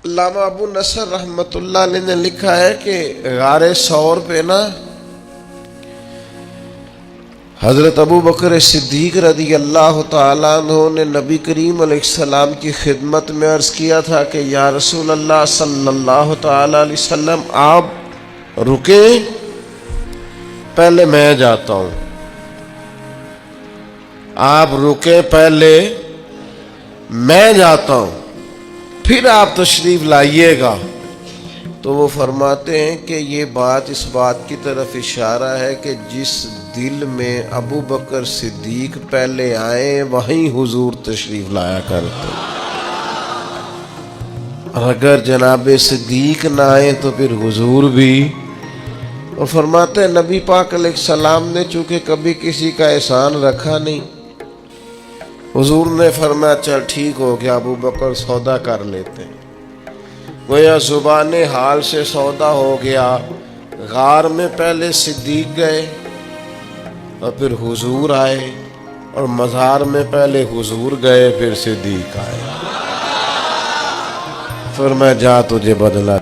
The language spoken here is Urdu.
علامہ ابو نصر رحمۃ اللہ علیہ نے لکھا ہے کہ غار ثور پہ نا حضرت ابو بکر صدیق رضی اللہ تعالیٰ عنہ نے نبی کریم علیہ السلام کی خدمت میں عرض کیا تھا کہ یا رسول اللہ صلی اللہ تعالیٰ علیہ وسلم آپ رکیں، پہلے میں جاتا ہوں. آپ رکیں، پہلے میں جاتا ہوں، پھر آپ تشریف لائیے گا. تو وہ فرماتے ہیں کہ یہ بات اس بات کی طرف اشارہ ہے کہ جس دل میں ابو بکر صدیق پہلے آئے وہیں حضور تشریف لایا کرتے. اور اگر جناب صدیق نہ آئے تو پھر حضور بھی. اور فرماتے ہیں نبی پاک علیہ السلام نے چونکہ کبھی کسی کا احسان رکھا نہیں، حضور نے فرمایا چل ٹھیک ہو گیا، ابو بکر سودا کر لیتے ہیں. گویا زبان حال سے سودا ہو گیا. غار میں پہلے صدیق گئے اور پھر حضور آئے، اور مزار میں پہلے حضور گئے پھر صدیق آئے. فرمایا جا تجھے بدلا